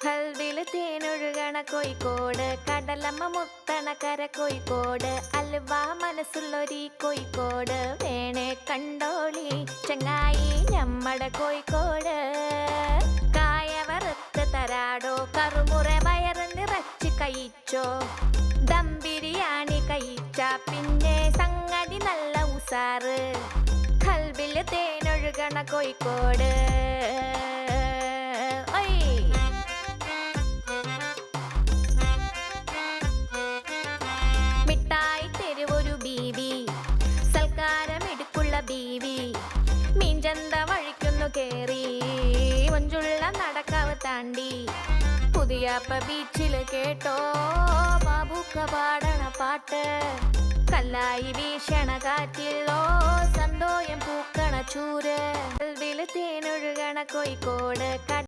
കൽവില് തേനൊഴുകണ കോഴിക്കോട്, കടലമ്മ മുത്തണ കര കോഴിക്കോട്, അൽവ മനസ്സുള്ളൊരീ കോഴിക്കോട്, വേണേ കണ്ടോളി ചങ്ങായി ഞമ്മടെ കോഴിക്കോട്. കായ വറുത്ത് തരാടോ, കറുമുറ വയറ് നിറച്ച് കഴിച്ചോ, ദം ബിരിയാണി കഴിച്ച പിന്നെ സംഗതി നല്ല ഉസാറ്. കൽവില് തേനൊഴുകണ കോഴിക്കോട്. മിഠായി തെരുവൊരു ബീവി, സൽക്കാരമെടുക്കുള്ള ബീവി, മീൻചന്ത വഴിക്കുന്നു കേറി, മഞ്ചുള്ള നടക്കാവ് താണ്ടി, പുതിയാപ്പ ബീച്ചില് കേട്ടോ ബാബുക്ക പാടണ പാട്ട്. കല്ലായി വീശണ കാറ്റിലോ സന്തോയം പൂക്കണ ചൂര്. കൽവില് തേനൊഴുകണ കോഴിക്കോട്.